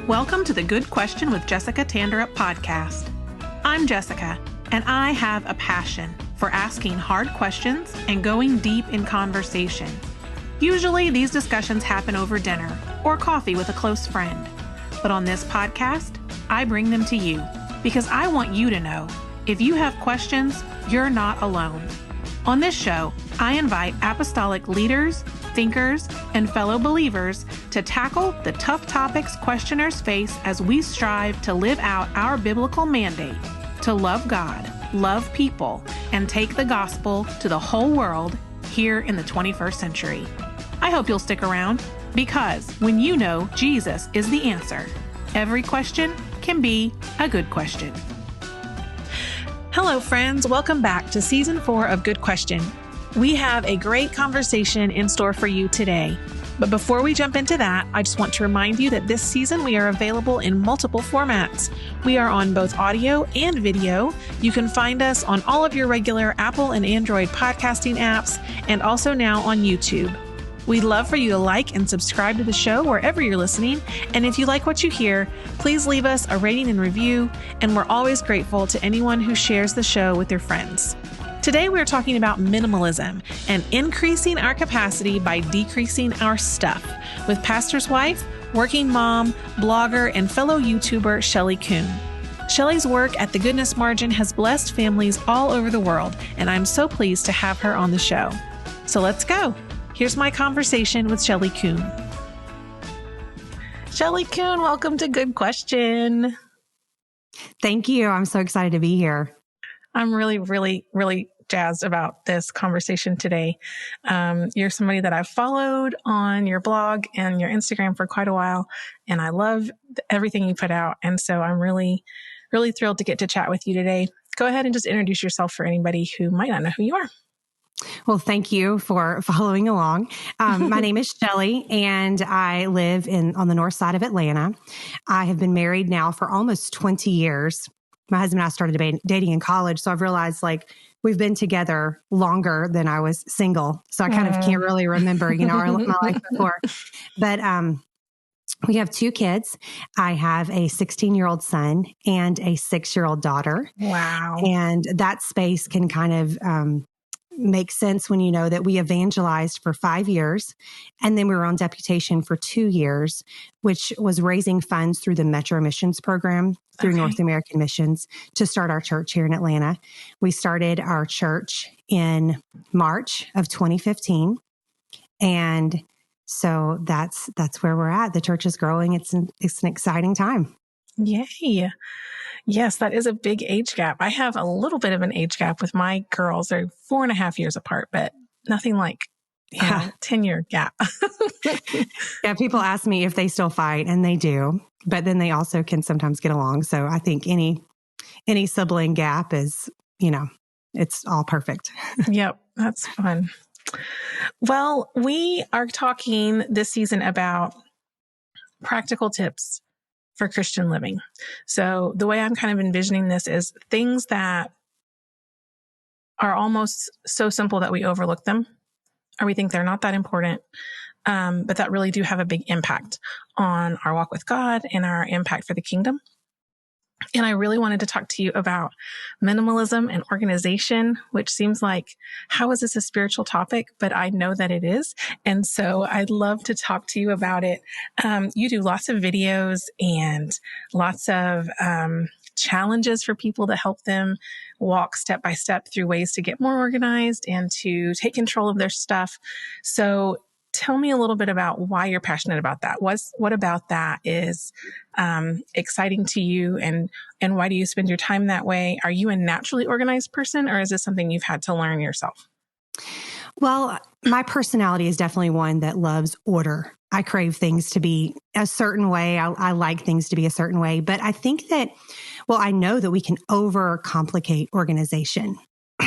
Welcome to the Good Question with Jessica Tanderup podcast. I'm Jessica, and I have a passion for asking hard questions and going deep in conversation. Usually, these discussions happen over dinner or coffee with a close friend. But on this podcast, I bring them to you because I want you to know if you have questions, you're not alone. On this show, I invite apostolic leaders, thinkers, and fellow believers to tackle the tough topics questioners face as we strive to live out our biblical mandate to love God, love people, and take the gospel to the whole world here in the 21st century. I hope you'll stick around because when you know Jesus is the answer, every question can be a good question. Hello, friends. Welcome back to Season 4 of Good Question. We have a great conversation in store for you today. But before we jump into that, I just want to remind you that this season we are available in multiple formats. We are on both audio and video. You can find us on all of your regular Apple and Android podcasting apps and also now on YouTube. We'd love for you to like and subscribe to the show wherever you're listening. And if you like what you hear, please leave us a rating and review. And we're always grateful to anyone who shares the show with their friends. Today, we're talking about minimalism and increasing our capacity by decreasing our stuff with pastor's wife, working mom, blogger, and fellow YouTuber Shelley Coon. Shelley's work at The Goodness Margin has blessed families all over the world, and I'm so pleased to have her on the show. So let's go. Here's my conversation with Shelley Coon. Shelley Coon, welcome to Good Question. Thank you. I'm so excited to be here. I'm really jazzed about this conversation today. You're somebody that I've followed on your blog and your Instagram for quite a while, and I love everything you put out. And so I'm really thrilled to get to chat with you today. Go ahead and just introduce yourself for anybody who might not know who you are. Well, thank you for following along. My name is Shelley, and I live on the north side of Atlanta. I have been married now for almost 20 years. My husband and I started dating in college, so I've realized we've been together longer than I was single. So I kind of can't really remember, my life before. But we have 2 kids. I have a 16-year-old son and a 6-year-old daughter. Wow. And that space can kind of make sense when you know that we evangelized for 5 years, and then we were on deputation for 2 years, which was raising funds through the Metro Missions program through North American Missions to start our church here in Atlanta. We started our church in March of 2015. And so that's where we're at. The church is growing. It's an exciting time. Yay. Yes, that is a big age gap. I have a little bit of an age gap with my girls. They're 4.5 years apart, but nothing like 10-year gap. Yeah, people ask me if they still fight, and they do, but then they also can sometimes get along. So I think any sibling gap is, it's all perfect. Yep, that's fun. Well, we are talking this season about practical tips for Christian living. So the way I'm kind of envisioning this is things that are almost so simple that we overlook them, or we think they're not that important, but that really do have a big impact on our walk with God and our impact for the kingdom. And I really wanted to talk to you about minimalism and organization, which seems like, how is this a spiritual topic? But I know that it is. And so I'd love to talk to you about it. You do lots of videos and lots of challenges for people to help them walk step by step through ways to get more organized and to take control of their stuff. So tell me a little bit about why you're passionate about that. What about that is exciting to you, and why do you spend your time that way? Are you a naturally organized person, or is this something you've had to learn yourself? Well, my personality is definitely one that loves order. I crave things to be a certain way. I like things to be a certain way. But I think that, I know that we can overcomplicate organization.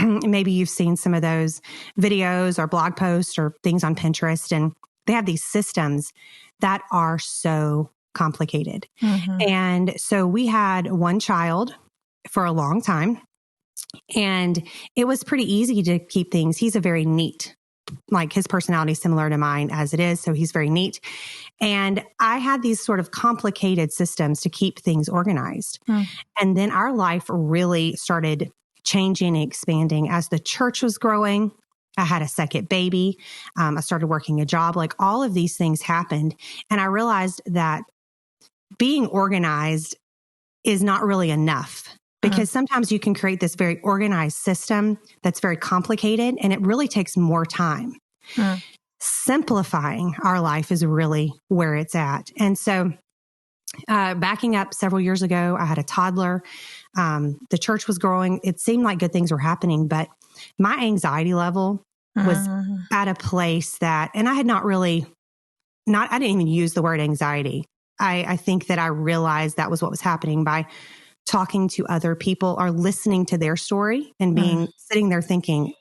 Maybe you've seen some of those videos or blog posts or things on Pinterest, and they have these systems that are so complicated. Mm-hmm. And so we had one child for a long time, and it was pretty easy to keep things. He's a very neat like his personality is similar to mine as it is. So he's very neat. And I had these sort of complicated systems to keep things organized. And then our life really started changing and expanding as the church was growing. I had a second baby. I started working a job. Like all of these things happened. And I realized that being organized is not really enough, because sometimes you can create this very organized system that's very complicated and it really takes more time. Simplifying our life is really where it's at. And so backing up several years ago, I had a toddler. The church was growing. It seemed like good things were happening, but my anxiety level was at a place that, and I had not really, I didn't even use the word anxiety. I think that I realized that was what was happening by talking to other people or listening to their story and sitting there thinking,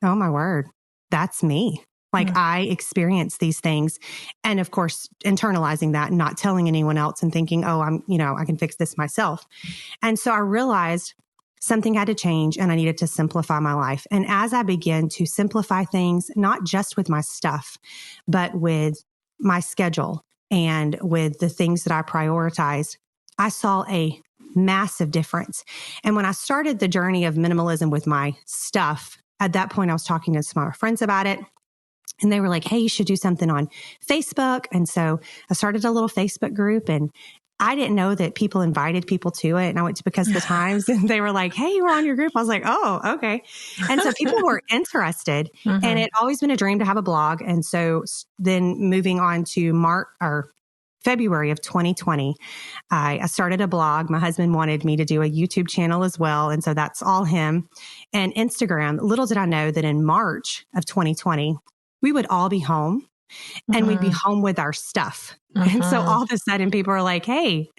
oh my word, that's me. Like I experience these things. And of course, internalizing that and not telling anyone else and thinking, oh, I can fix this myself. And so I realized something had to change and I needed to simplify my life. And as I began to simplify things, not just with my stuff, but with my schedule and with the things that I prioritized, I saw a massive difference. And when I started the journey of minimalism with my stuff, at that point, I was talking to some of my friends about it. And they were like, hey, you should do something on Facebook. And so I started a little Facebook group, and I didn't know that people invited people to it. And I went to Because of the Times and they were like, hey, we're on your group. I was like, oh, okay. And so people were interested, and it always been a dream to have a blog. And so then moving on to February of 2020, I started a blog. My husband wanted me to do a YouTube channel as well. And so that's all him. And Instagram. Little did I know that in March of 2020, we would all be home and we'd be home with our stuff. And so all of a sudden people are like, hey,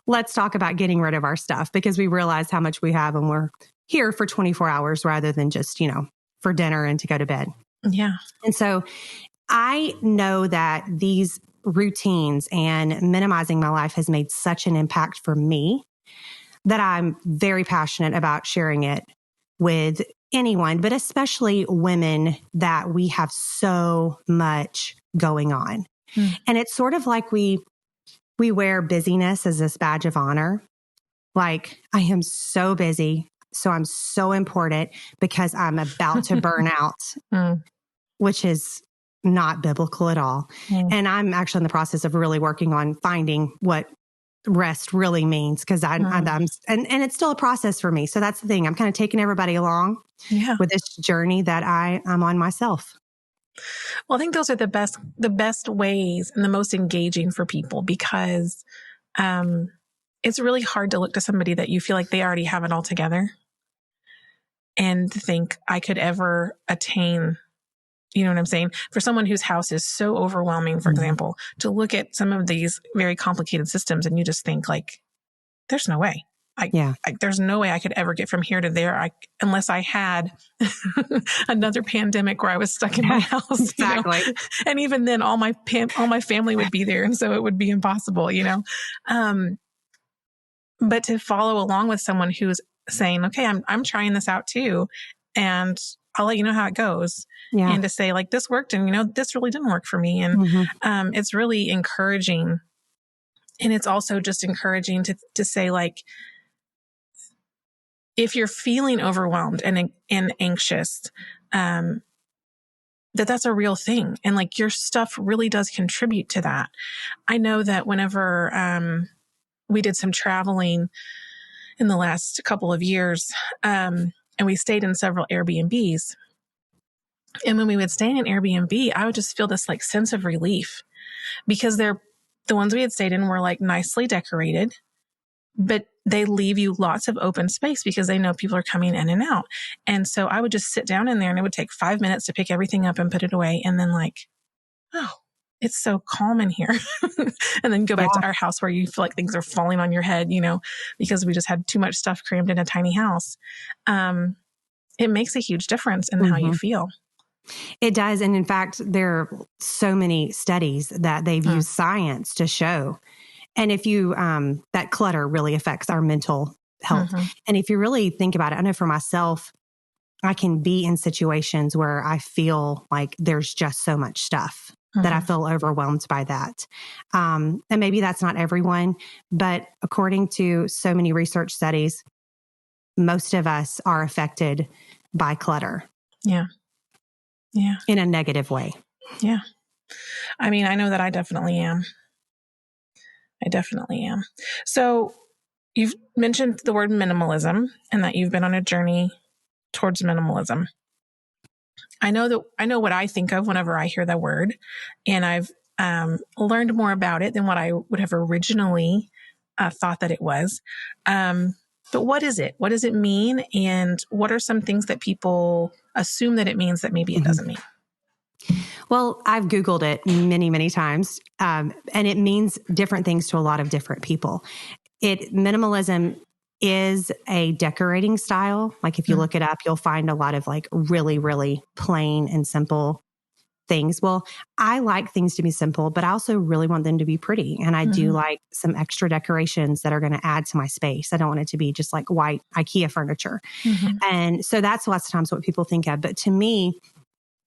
let's talk about getting rid of our stuff, because we realize how much we have and we're here for 24 hours rather than just, for dinner and to go to bed. Yeah. And so I know that these routines and minimizing my life has made such an impact for me that I'm very passionate about sharing it with anyone, but especially women, that we have so much going on. And it's sort of like we wear busyness as this badge of honor. Like, I am so busy, so I'm so important because I'm about to burn out, which is not biblical at all. And I'm actually in the process of really working on finding what rest really means, because I'm it's still a process for me. So that's the thing. I'm kind of taking everybody along with this journey that I'm on myself. Well, I think those are the best ways and the most engaging for people, because it's really hard to look to somebody that you feel like they already have it all together and to think I could ever attain. You know what I'm saying? For someone whose house is so overwhelming, for example, to look at some of these very complicated systems and you just think like, there's no way. There's no way I could ever get from here to there unless I had another pandemic where I was stuck in my house. Exactly. And even then, all my family would be there. And so it would be impossible, But to follow along with someone who's saying, okay, I'm trying this out too. And I'll let you know how it goes. And to say like, this worked and, this really didn't work for me. And it's really encouraging. And it's also just encouraging to say like, if you're feeling overwhelmed and anxious, that's a real thing. And like your stuff really does contribute to that. I know that whenever we did some traveling in the last couple of years, and we stayed in several Airbnbs. And when we would stay in an Airbnb, I would just feel this like sense of relief, because the ones we had stayed in were like nicely decorated, but they leave you lots of open space because they know people are coming in and out. And so I would just sit down in there and it would take 5 minutes to pick everything up and put it away. And then like, oh, it's so calm in here. And then go back to our house where you feel like things are falling on your head, because we just had too much stuff crammed in a tiny house. It makes a huge difference in how you feel. It does. And in fact, there are so many studies that they've used science to show. And if you, that clutter really affects our mental health. And if you really think about it, I know for myself, I can be in situations where I feel like there's just so much stuff that I feel overwhelmed by that. And maybe that's not everyone, but according to so many research studies, most of us are affected by clutter. Yeah. Yeah. In a negative way. Yeah. I mean, I know that I definitely am. So you've mentioned the word minimalism and that you've been on a journey towards minimalism. I know what I think of whenever I hear that word, and I've learned more about it than what I would have originally thought that it was. But what is it? What does it mean? And what are some things that people assume that it means that maybe it doesn't mean? Well, I've Googled it many, many times, and it means different things to a lot of different people. Minimalism is a decorating style. Like if you look it up, you'll find a lot of like really, really plain and simple things. Well, I like things to be simple, but I also really want them to be pretty. And I do like some extra decorations that are going to add to my space. I don't want it to be just like white IKEA furniture. And so that's lots of times what people think of. But to me,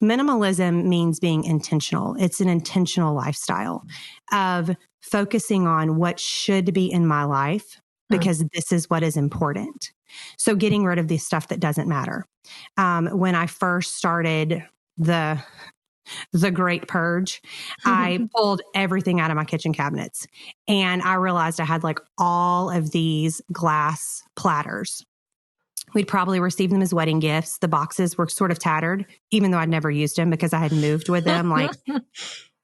minimalism means being intentional. It's an intentional lifestyle of focusing on what should be in my life because this is what is important. So getting rid of the stuff that doesn't matter. When I first started the Great Purge, I pulled everything out of my kitchen cabinets and I realized I had like all of these glass platters. We'd probably received them as wedding gifts. The boxes were sort of tattered, even though I'd never used them because I had moved with them like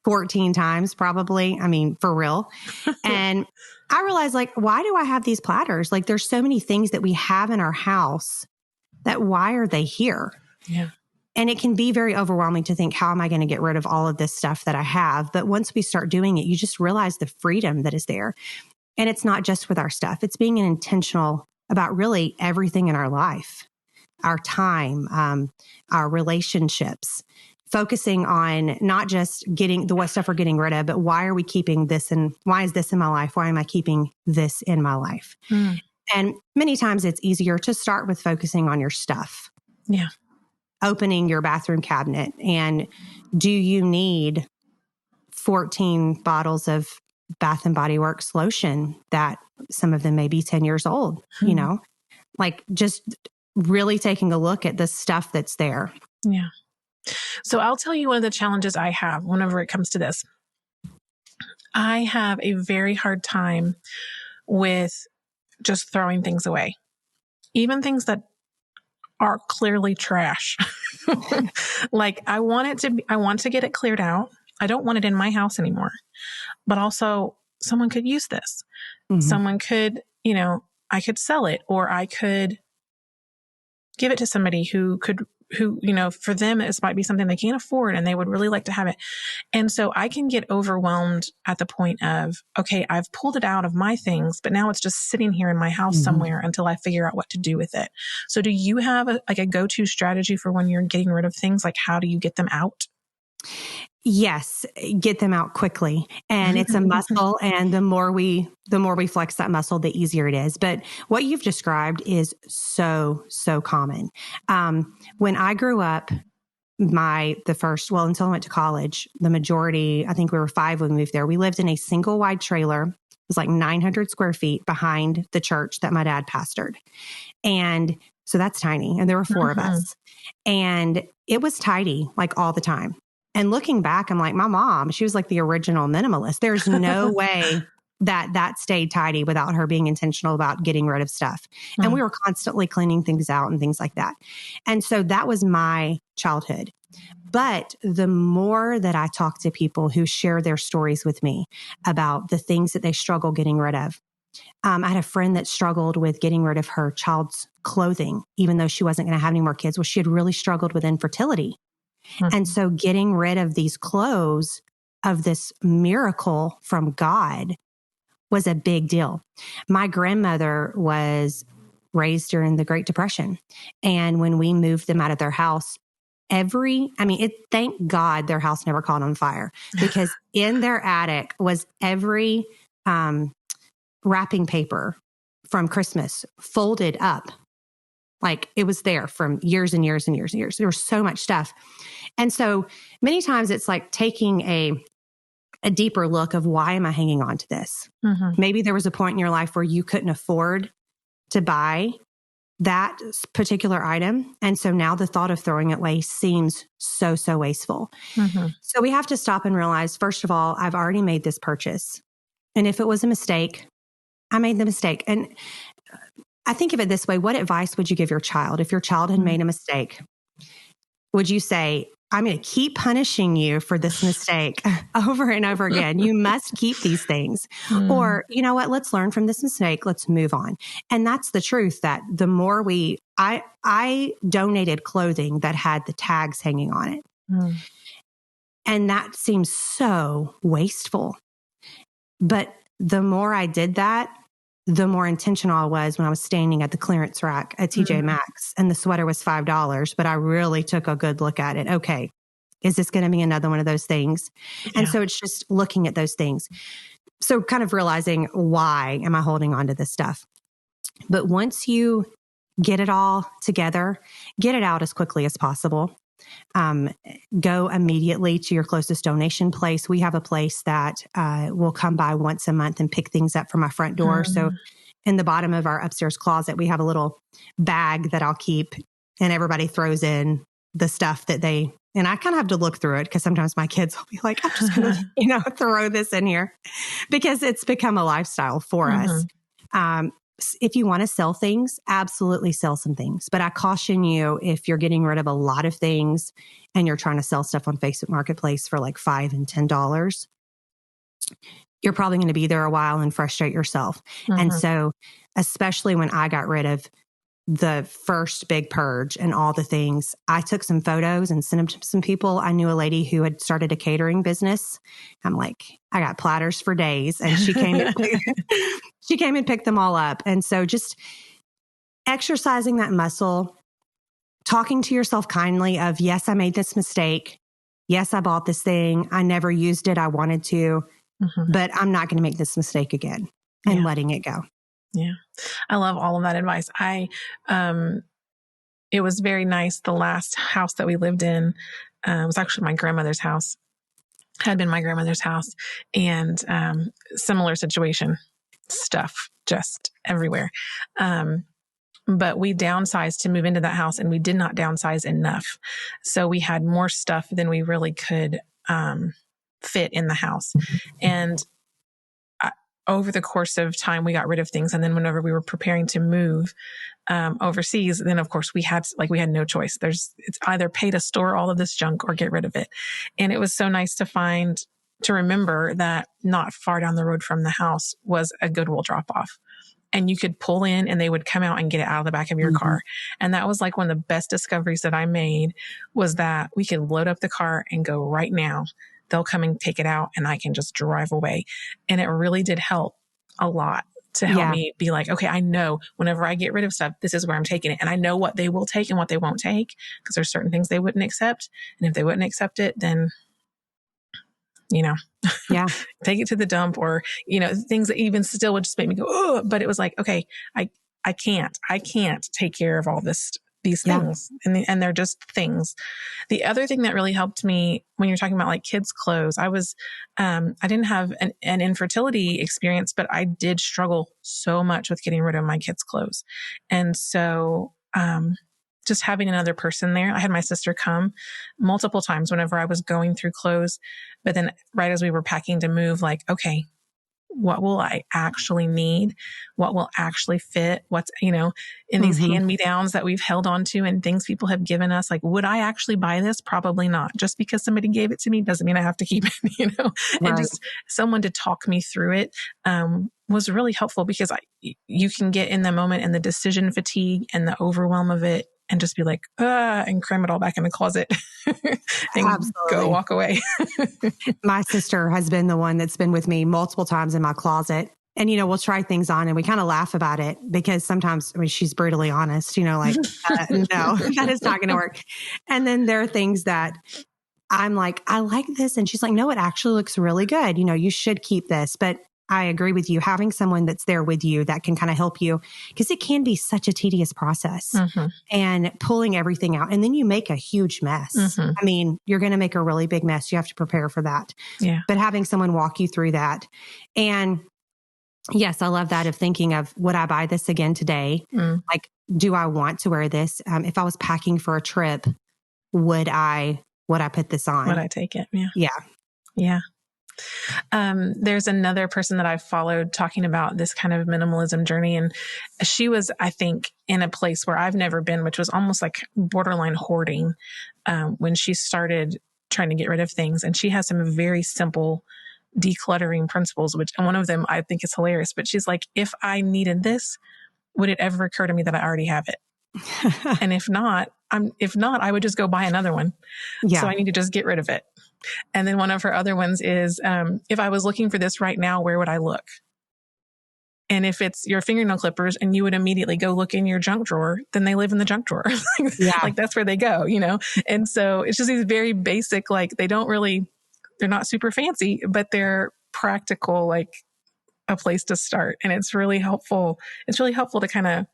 14 times probably. I mean, for real. And I realized like, why do I have these platters? Like there's so many things that we have in our house that why are they here? Yeah. And it can be very overwhelming to think, how am I going to get rid of all of this stuff that I have? But once we start doing it, you just realize the freedom that is there. And it's not just with our stuff. It's being intentional about really everything in our life, our time, our relationships, focusing on not just getting what stuff we're getting rid of, but why are we keeping this and why is this in my life? Why am I keeping this in my life? And many times it's easier to start with focusing on your stuff. Yeah. Opening your bathroom cabinet. And do you need 14 bottles of Bath and Body Works lotion that some of them may be 10 years old, you know, like just really taking a look at the stuff that's there. Yeah. So I'll tell you one of the challenges I have whenever it comes to this. I have a very hard time with just throwing things away, even things that are clearly trash. Like I want to get it cleared out. I don't want it in my house anymore, but also someone could use this. Someone could, I could sell it or I could give it to somebody who, for them, it might be something they can't afford and they would really like to have it. And so I can get overwhelmed at the point of, okay, I've pulled it out of my things, but now it's just sitting here in my house somewhere until I figure out what to do with it. So do you have a go-to strategy for when you're getting rid of things? Like how do you get them out? Yes, get them out quickly. And it's a muscle. And the more we flex that muscle, the easier it is. But what you've described is so, so common. When I grew up, until I went to college, the majority, I think we were 5 when we moved there. We lived in a single wide trailer. It was like 900 square feet behind the church that my dad pastored. And so that's tiny. And there were 4 of us. And it was tidy like all the time. And looking back, I'm like, my mom, she was like the original minimalist. There's no way that stayed tidy without her being intentional about getting rid of stuff. And we were constantly cleaning things out and things like that. And so that was my childhood. But the more that I talk to people who share their stories with me about the things that they struggle getting rid of, I had a friend that struggled with getting rid of her child's clothing, even though she wasn't going to have any more kids. Well, she had really struggled with infertility. And so getting rid of these clothes of this miracle from God was a big deal. My grandmother was raised during the Great Depression. And when we moved them out of their house, thank God their house never caught on fire because in their attic was every wrapping paper from Christmas folded up Like it was there from years and years and years and years. There was so much stuff. And so many times it's like taking a deeper look of why am I hanging on to this? Mm-hmm. Maybe there was a point in your life where you couldn't afford to buy that particular item. And so now the thought of throwing it away seems so wasteful. Mm-hmm. So we have to stop and realize, first of all, I've already made this purchase. And if it was a mistake, I made the mistake. And I think of it this way. What advice would you give your child? If your child had made a mistake, would you say, I'm going to keep punishing you for this mistake over and over again. You must keep these things. Or, you know what? Let's learn from this mistake. Let's move on. And that's the truth, that the more I donated clothing that had the tags hanging on it. And that seems so wasteful. But the more I did that, the more intentional I was when I was standing at the clearance rack at TJ Maxx and the sweater was $5, but I really took a good look at it. Okay, is this going to be another one of those things? Yeah. And so it's just looking at those things. So kind of realizing, why am I holding on to this stuff? But once you get it all together, get it out as quickly as possible. Go immediately to your closest donation place. We have a place that will come by once a month and pick things up from my front door. So in the bottom of our upstairs closet, we have a little bag that I'll keep, and everybody throws in the stuff that they, and I kind of have to look through it because sometimes my kids will be like, I'm just going to, throw this in here, because it's become a lifestyle for us. If you want to sell things, absolutely sell some things. But I caution you, if you're getting rid of a lot of things and you're trying to sell stuff on Facebook Marketplace for like $5 and $10, you're probably going to be there a while and frustrate yourself. And so, especially when I got rid of the first big purge and all the things, I took some photos and sent them to some people. I knew a lady who had started a catering business. I'm like, I got platters for days. And she came she came and picked them all up. And so just exercising that muscle, talking to yourself kindly of, yes, I made this mistake. Yes, I bought this thing. I never used it. I wanted to, but I'm not going to make this mistake again, and letting it go. Yeah. I love all of that advice. It was very nice. The last house that we lived in, was actually my grandmother's house, had been my grandmother's house, and, similar situation, stuff just everywhere. But we downsized to move into that house, and we did not downsize enough. So we had more stuff than we really could, fit in the house. And over the course of time, we got rid of things. And then whenever we were preparing to move overseas, then of course we had no choice. It's either pay to store all of this junk or get rid of it. And it was so nice to remember that not far down the road from the house was a Goodwill drop off. And you could pull in and they would come out and get it out of the back of your car. And that was like one of the best discoveries that I made, was that we could load up the car and go right now. They'll come and take it out and I can just drive away. And it really did help a lot to help me be like, okay, I know whenever I get rid of stuff, this is where I'm taking it. And I know what they will take and what they won't take, because there's certain things they wouldn't accept. And if they wouldn't accept it, then, take it to the dump, or, things that even still would just make me go, oh, but it was like, okay, I can't take care of all these things. And they're just things. The other thing that really helped me when you're talking about like kids' clothes, I didn't have an infertility experience, but I did struggle so much with getting rid of my kids' clothes. And so, just having another person there, I had my sister come multiple times whenever I was going through clothes, but then right as we were packing to move, like, okay, what will I actually need? What will actually fit? What's, in these hand-me-downs that we've held on to and things people have given us, like, would I actually buy this? Probably not. Just because somebody gave it to me doesn't mean I have to keep it, Right. And just someone to talk me through it, was really helpful, because you can get in the moment and the decision fatigue and the overwhelm of it and just be like, and cram it all back in the closet and go walk away. My sister has been the one that's been with me multiple times in my closet. And, we'll try things on and we kind of laugh about it, because sometimes, she's brutally honest, like, no, that is not going to work. And then there are things that I'm like, I like this. And she's like, no, it actually looks really good. You should keep this. But I agree with you. Having someone that's there with you that can kind of help you, because it can be such a tedious process and pulling everything out. And then you make a huge mess. I mean, you're going to make a really big mess. You have to prepare for that. Yeah. But having someone walk you through that. And yes, I love that of thinking of, would I buy this again today? Like, do I want to wear this? If I was packing for a trip, would I put this on? Would I take it? Yeah. Yeah. Yeah. There's another person that I've followed talking about this kind of minimalism journey. And she was, I think, in a place where I've never been, which was almost like borderline hoarding, when she started trying to get rid of things. And she has some very simple decluttering principles, and one of them I think is hilarious, but she's like, if I needed this, would it ever occur to me that I already have it? And if not, I would just go buy another one. Yeah. So I need to just get rid of it. And then one of her other ones is, if I was looking for this right now, where would I look? And if it's your fingernail clippers and you would immediately go look in your junk drawer, then they live in the junk drawer. Like that's where they go,? And so it's just these very basic, like they're not super fancy, but they're practical, like a place to start. And it's really helpful. It's really helpful to kind of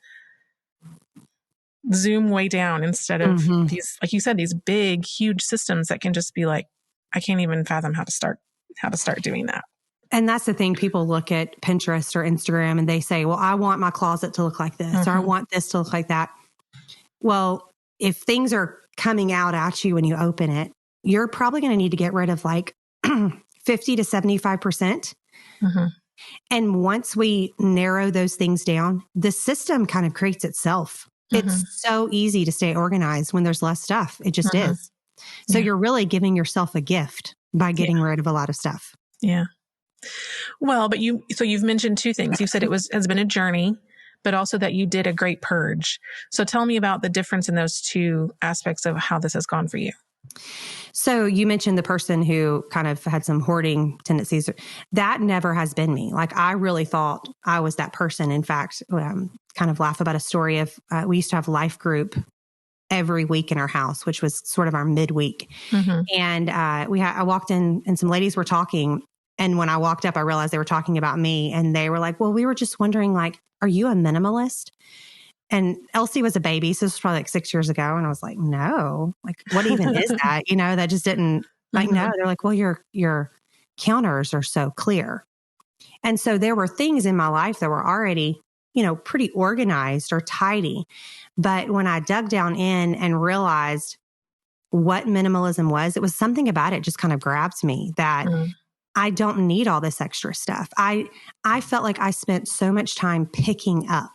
zoom way down instead of these, like you said, these big, huge systems that can just be like, I can't even fathom how to start doing that. And that's the thing. People look at Pinterest or Instagram and they say, well, I want my closet to look like this, or I want this to look like that. Well, if things are coming out at you when you open it, you're probably going to need to get rid of like 50 to 75%. And once we narrow those things down, the system kind of creates itself. It's so easy to stay organized when there's less stuff. It just is. So you're really giving yourself a gift by getting rid of a lot of stuff. Yeah. Well, but you've mentioned two things. You said has been a journey, but also that you did a great purge. So tell me about the difference in those two aspects of how this has gone for you. So you mentioned the person who kind of had some hoarding tendencies. That never has been me. Like, I really thought I was that person. In fact, kind of laugh about a story of, we used to have life group every week in our house, which was sort of our midweek. And I walked in and some ladies were talking. And when I walked up, I realized they were talking about me. And they were like, well, we were just wondering, like, are you a minimalist? And Elsie was a baby. So this was probably like 6 years ago. And I was like, no, like, what even is that? That just didn't like, no, they're like, well, your counters are so clear. And so there were things in my life that were already, pretty organized or tidy. But when I dug down in and realized what minimalism was, it was something about it just kind of grabs me that I don't need all this extra stuff. I felt like I spent so much time picking up.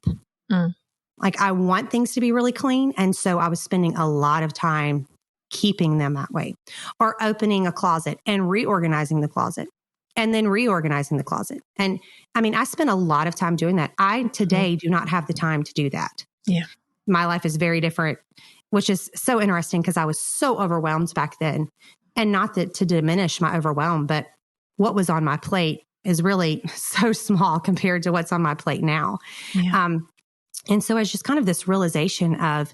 Like, I want things to be really clean. And so I was spending a lot of time keeping them that way, or opening a closet and reorganizing the closet and then reorganizing the closet. And I mean, I spent a lot of time doing that. I today do not have the time to do that. Yeah. My life is very different, which is so interesting because I was so overwhelmed back then. And not that to diminish my overwhelm, but what was on my plate is really so small compared to what's on my plate now. Yeah. And so it's just kind of this realization of,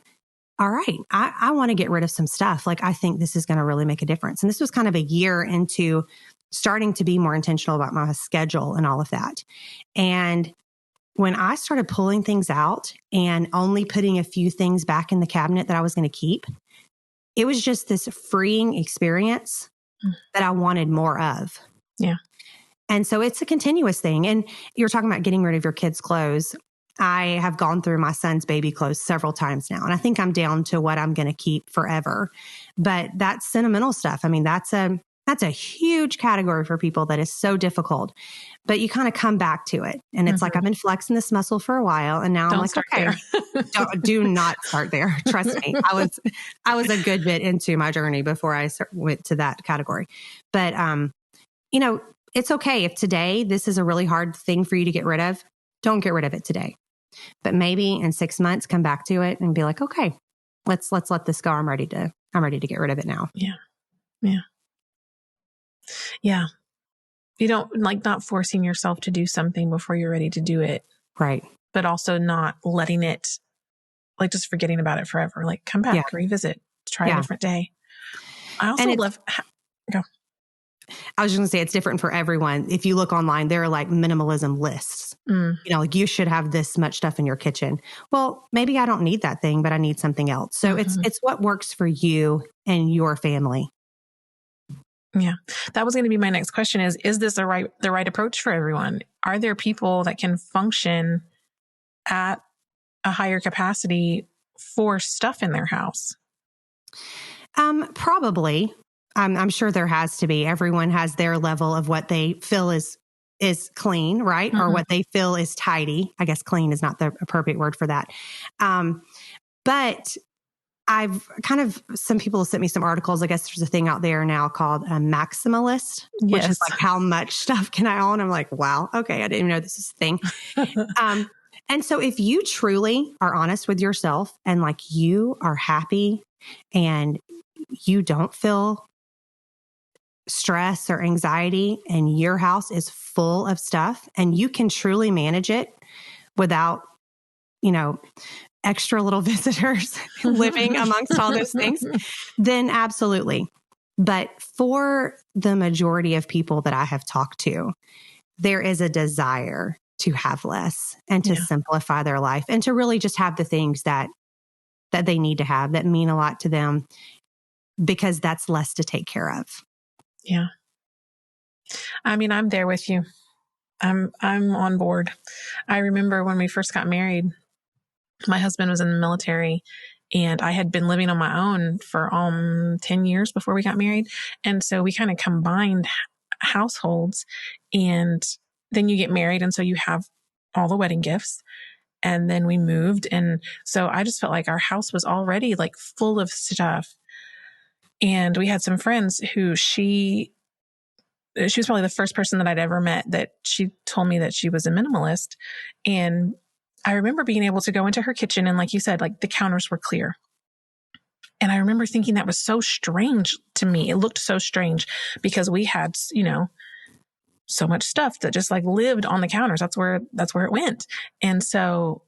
all right, I want to get rid of some stuff. Like, I think this is going to really make a difference. And this was kind of a year into starting to be more intentional about my schedule and all of that. And when I started pulling things out and only putting a few things back in the cabinet that I was going to keep, it was just this freeing experience that I wanted more of. Yeah. And so it's a continuous thing. And you're talking about getting rid of your kids' clothes. I have gone through my son's baby clothes several times now, and I think I'm down to what I'm going to keep forever. But that sentimental stuff, I mean, that's a huge category for people that is so difficult. But you kind of come back to it, and it's like, I've been flexing this muscle for a while, and now I'm like, okay, do not start there. Trust me, I was a good bit into my journey before I went to that category. But it's okay if today this is a really hard thing for you to get rid of. Don't get rid of it today. But maybe in 6 months, come back to it and be like, okay, let's let this go. I'm ready to get rid of it now. Yeah. Yeah. Yeah. You don't not forcing yourself to do something before you're ready to do it. Right. But also not letting it, like, just forgetting about it forever. Like, come back, revisit, try a different day. I also love, go. I was just going to say it's different for everyone. If you look online, there are like minimalism lists. Like you should have this much stuff in your kitchen. Well, maybe I don't need that thing, but I need something else. So it's what works for you and your family. Yeah. That was going to be my next question is this the right approach for everyone? Are there people that can function at a higher capacity for stuff in their house? Probably. I'm sure there has to be. Everyone has their level of what they feel is clean, right? Or what they feel is tidy. I guess clean is not the appropriate word for that. But some people sent me some articles. I guess there's a thing out there now called a maximalist, which is like how much stuff can I own? I'm like, wow, okay. I didn't even know this is a thing. And so if you truly are honest with yourself and like you are happy and you don't feel stress or anxiety and your house is full of stuff and you can truly manage it without, extra little visitors living amongst all those things, then absolutely. But for the majority of people that I have talked to, there is a desire to have less and to simplify their life and to really just have the things that they need to have that mean a lot to them because that's less to take care of. Yeah. I mean, I'm there with you. I'm on board. I remember when we first got married, my husband was in the military and I had been living on my own for 10 years before we got married. And so we kind of combined households and then you get married. And so you have all the wedding gifts and then we moved. And so I just felt like our house was already like full of stuff. And we had some friends who she was probably the first person that I'd ever met that she told me that she was a minimalist. And I remember being able to go into her kitchen and like you said, like the counters were clear. And I remember thinking that was so strange to me. It looked so strange because we had, so much stuff that just like lived on the counters. That's where it went. And so,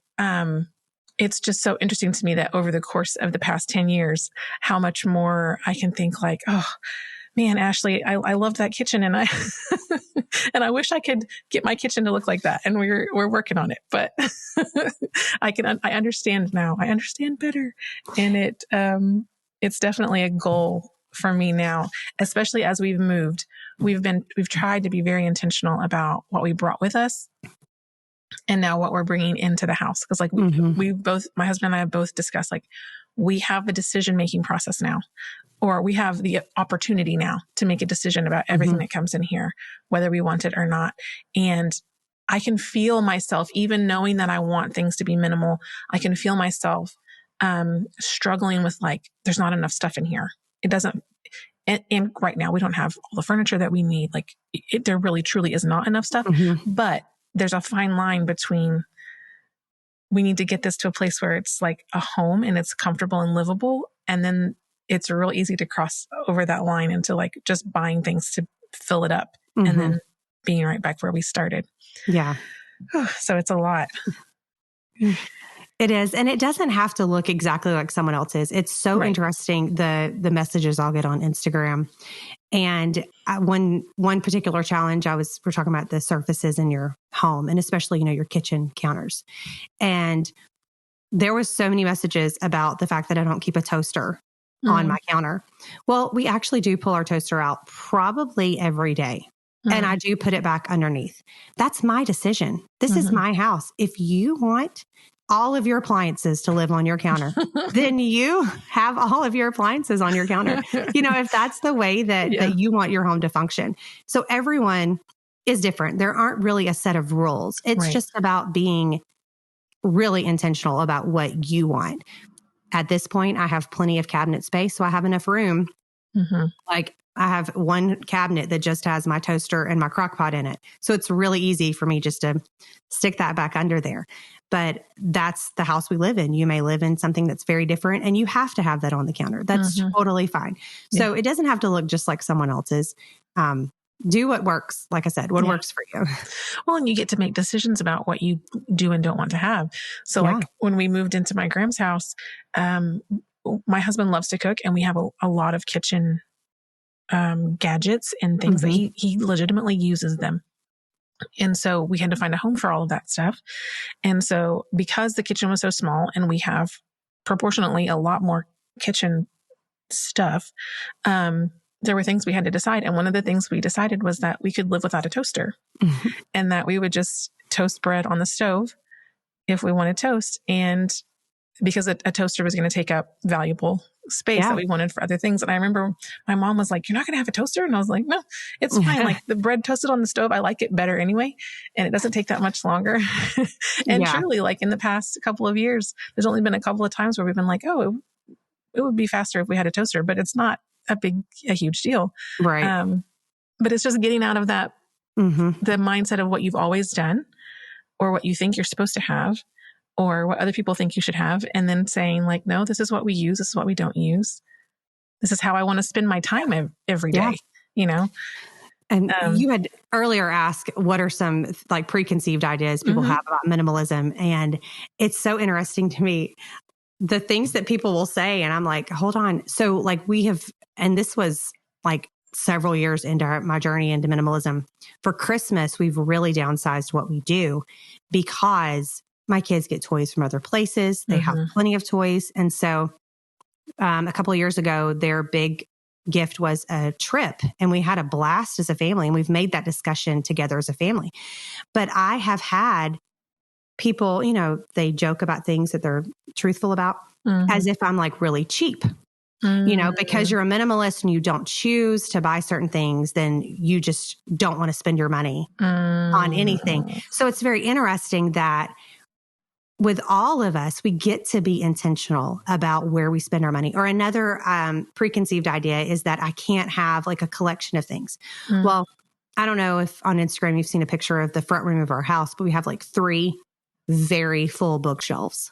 it's just so interesting to me that over the course of the past 10 years, how much more I can think like, oh, man, Ashley, I loved that kitchen and and I wish I could get my kitchen to look like that. And we're working on it, but I understand now. I understand better. And it's definitely a goal for me now, especially as we've moved. We've tried to be very intentional about what we brought with us and now what we're bringing into the house. Cause like we both, my husband and I have both discussed, like we have a decision-making process now. Or we have the opportunity now to make a decision about everything that comes in here, whether we want it or not. And I can feel myself, even knowing that I want things to be minimal, I can feel myself struggling with like, there's not enough stuff in here. It doesn't, and right now we don't have all the furniture that we need. Like there really truly is not enough stuff, but there's a fine line between we need to get this to a place where it's like a home and it's comfortable and livable. And then it's real easy to cross over that line into like just buying things to fill it up and then being right back where we started. Yeah. So it's a lot. It is. And it doesn't have to look exactly like someone else's. It's so interesting, the messages I'll get on Instagram. And one particular challenge we're talking about the surfaces in your home and especially, your kitchen counters. And there was so many messages about the fact that I don't keep a toaster on my counter. Well, we actually do pull our toaster out probably every day. And I do put it back underneath. That's my decision. This is my house. If you want all of your appliances to live on your counter, then you have all of your appliances on your counter. If that's the way that you want your home to function. So everyone is different. There aren't really a set of rules. It's just about being really intentional about what you want. At this point, I have plenty of cabinet space, so I have enough room. Like I have one cabinet that just has my toaster and my crock pot in it. So it's really easy for me just to stick that back under there. But that's the house we live in. You may live in something that's very different and you have to have that on the counter. That's totally fine. So it doesn't have to look just like someone else's. Do what works. Like I said, what works for you. Well, and you get to make decisions about what you do and don't want to have. So like when we moved into my Graham's house, my husband loves to cook and we have a lot of kitchen gadgets and things that he legitimately uses them. And so we had to find a home for all of that stuff. And so because the kitchen was so small and we have proportionately a lot more kitchen stuff, there were things we had to decide. And one of the things we decided was that we could live without a toaster and that we would just toast bread on the stove if we wanted toast. And because a toaster was going to take up valuable space that we wanted for other things. And I remember my mom was like, "You're not going to have a toaster?" And I was like, "No, it's fine. Like the bread toasted on the stove, I like it better anyway. And it doesn't take that much longer." And truly, like in the past couple of years, there's only been a couple of times where we've been like, "Oh, it would be faster if we had a toaster," but it's not a huge deal. Right. But it's just getting out of that, the mindset of what you've always done or what you think you're supposed to have, or what other people think you should have. And then saying like, no, this is what we use. This is what we don't use. This is how I want to spend my time every day, you know? And you had earlier asked, what are some like preconceived ideas people have about minimalism? And it's so interesting to me, the things that people will say. And I'm like, hold on. So like and this was like several years into my journey into minimalism. For Christmas, we've really downsized what we do because my kids get toys from other places. They have plenty of toys. And so a couple of years ago, their big gift was a trip, and we had a blast as a family, and we've made that discussion together as a family. But I have had people, you know, they joke about things that they're truthful about as if I'm like really cheap. You know, because you're a minimalist and you don't choose to buy certain things, then you just don't want to spend your money on anything. So it's very interesting that with all of us, we get to be intentional about where we spend our money. Or another preconceived idea is that I can't have like a collection of things. Well, I don't know if on Instagram you've seen a picture of the front room of our house, but we have like 3 very full bookshelves.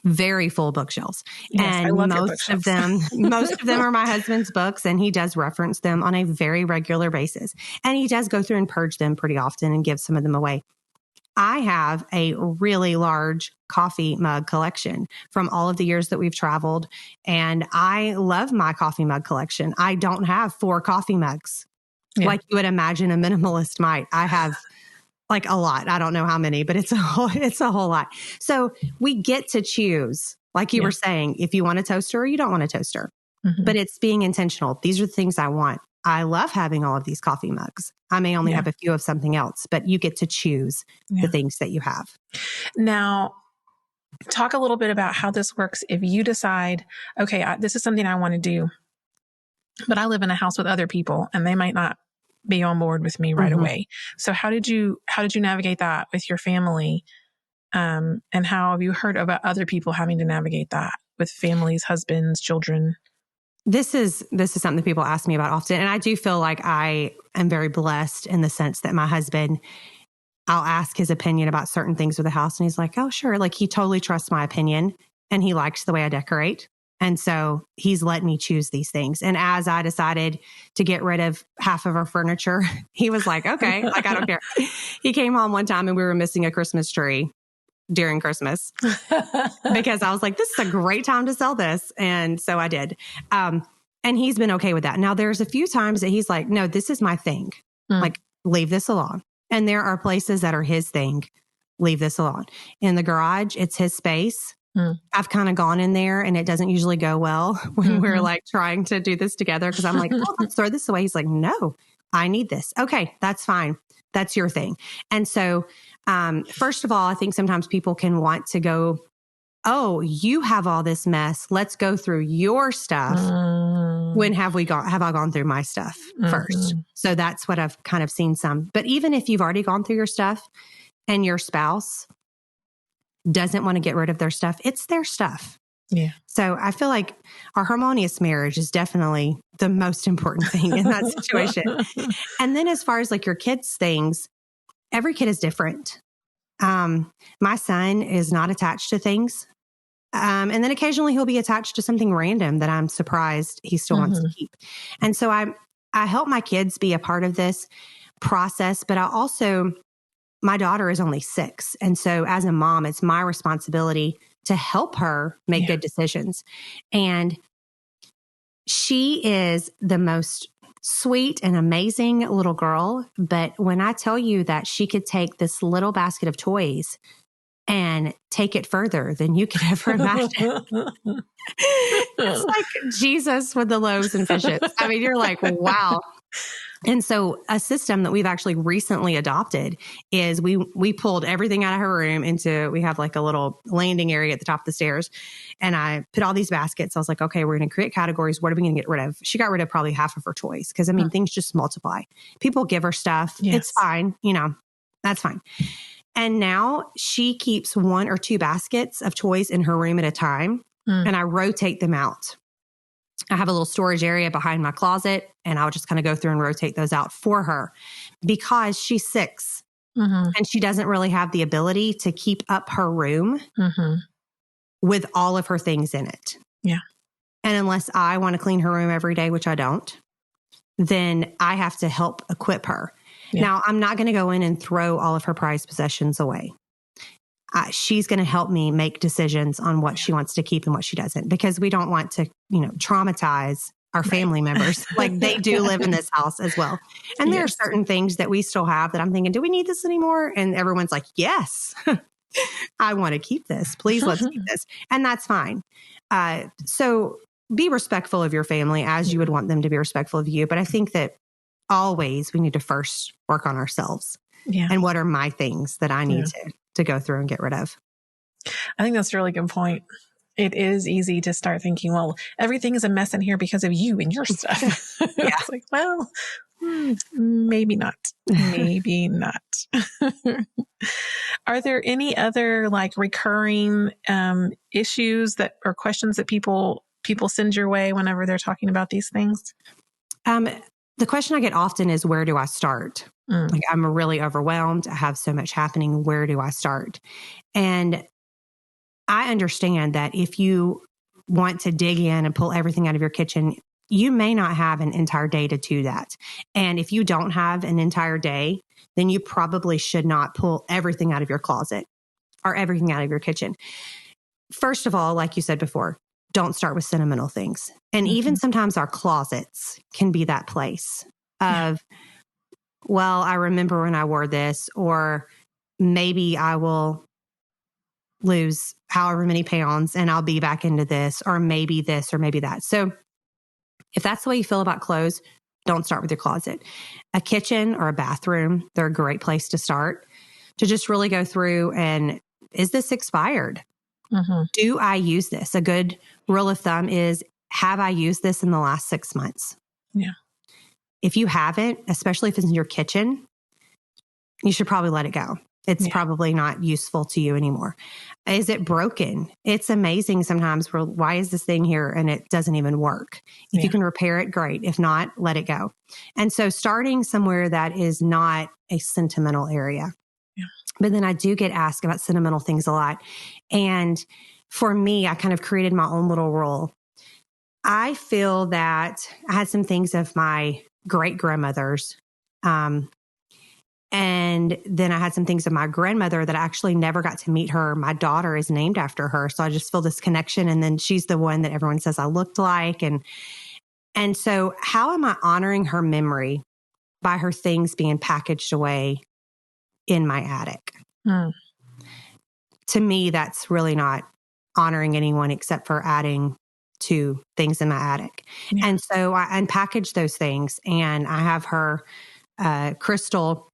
Very full bookshelves. Yes, and I love most of them are my husband's books, and he does reference them on a very regular basis. And he does go through and purge them pretty often and give some of them away. I have a really large coffee mug collection from all of the years that we've traveled. And I love my coffee mug collection. I don't have 4 coffee mugs like you would imagine a minimalist might. I have like a lot. I don't know how many, but it's a whole lot. So we get to choose, like you were saying, if you want a toaster or you don't want a toaster, but it's being intentional. These are the things I want. I love having all of these coffee mugs. I may only have a few of something else, but you get to choose the things that you have. Now, talk a little bit about how this works. If you decide, okay, this is something I want to do, but I live in a house with other people and they might not be on board with me right away. So how did you navigate that with your family? And how have you heard about other people having to navigate that with families, husbands, children? This is something that people ask me about often. And I do feel like I am very blessed in the sense that my husband, I'll ask his opinion about certain things with the house. And he's like, oh, sure. Like he totally trusts my opinion and he likes the way I decorate. And so he's let me choose these things. And as I decided to get rid of half of our furniture, he was like, okay, like, I don't care. He came home one time and we were missing a Christmas tree during Christmas because I was like, this is a great time to sell this. And so I did. And he's been okay with that. Now there's a few times that he's like, no, this is my thing. Like, leave this alone. And there are places that are his thing. Leave this alone. In the garage, it's his space. I've kind of gone in there and it doesn't usually go well when we're like trying to do this together. Cause I'm like, oh, let's throw this away. He's like, no, I need this. Okay, that's fine. That's your thing. And so, first of all, I think sometimes people can want to go, oh, you have all this mess. Let's go through your stuff. When have I gone through my stuff first? So that's what I've kind of seen some. But even if you've already gone through your stuff and your spouse doesn't want to get rid of their stuff, it's their stuff. Yeah. So I feel like our harmonious marriage is definitely the most important thing in that situation. And then as far as like your kids' things, every kid is different. My son is not attached to things. And then occasionally he'll be attached to something random that I'm surprised he still wants to keep. And so I help my kids be a part of this process, but my daughter is only 6. And so as a mom, it's my responsibility to help her make good decisions. And She is the most sweet and amazing little girl. But when I tell you that she could take this little basket of toys and take it further than you could ever imagine. It's like Jesus with the loaves and fishes. I mean, you're like, wow. And so a system that we've actually recently adopted is we pulled everything out of her room we have like a little landing area at the top of the stairs. And I put all these baskets. I was like, okay, we're going to create categories. What are we going to get rid of? She got rid of probably half of her toys. Cause I mean, things just multiply. People give her stuff. Yes. It's fine. That's fine. And now she keeps 1 or 2 baskets of toys in her room at a time. And I rotate them out. I have a little storage area behind my closet, and I'll just kind of go through and rotate those out for her because she's 6 and she doesn't really have the ability to keep up her room with all of her things in it. Yeah. And unless I want to clean her room every day, which I don't, then I have to help equip her. Yeah. Now, I'm not going to go in and throw all of her prized possessions away. She's going to help me make decisions on what she wants to keep and what she doesn't, because we don't want to, traumatize our family members. Like they do live in this house as well. And there are certain things that we still have that I'm thinking, do we need this anymore? And everyone's like, yes, I want to keep this. Please, let's keep this. And that's fine. So be respectful of your family as you would want them to be respectful of you. But I think that always we need to first work on ourselves. Yeah. And what are my things that I need to go through and get rid of? I think that's a really good point. It is easy to start thinking, well, everything is a mess in here because of you and your stuff. It's like, well, maybe not. Maybe not. Are there any other like recurring issues or questions that people send your way whenever they're talking about these things? The question I get often is, where do I start? Like, I'm really overwhelmed. I have so much happening. Where do I start? And I understand that if you want to dig in and pull everything out of your kitchen, you may not have an entire day to do that. And if you don't have an entire day, then you probably should not pull everything out of your closet or everything out of your kitchen. First of all, like you said before, don't start with sentimental things. And even sometimes our closets can be that place of, well, I remember when I wore this, or maybe I will lose however many pounds and I'll be back into this, or maybe this, or maybe that. So if that's the way you feel about clothes, don't start with your closet. A kitchen or a bathroom, they're a great place to start, to just really go through and, is this expired? Do I use this? A good rule of thumb is, have I used this in the last 6 months? Yeah. If you haven't, especially if it's in your kitchen, you should probably let it go. It's probably not useful to you anymore. Is it broken? It's amazing sometimes why is this thing here and it doesn't even work? If you can repair it, great. If not, let it go. And so starting somewhere that is not a sentimental area. But then I do get asked about sentimental things a lot. And for me, I kind of created my own little rule. I feel that I had some things of my great grandmother's. And then I had some things of my grandmother that I actually never got to meet her. My daughter is named after her. So I just feel this connection. And then she's the one that everyone says I looked like. And so how am I honoring her memory? By her things being packaged away in my attic. To me, that's really not honoring anyone except for adding to things in my attic. And so I unpackage those things, and I have her crystal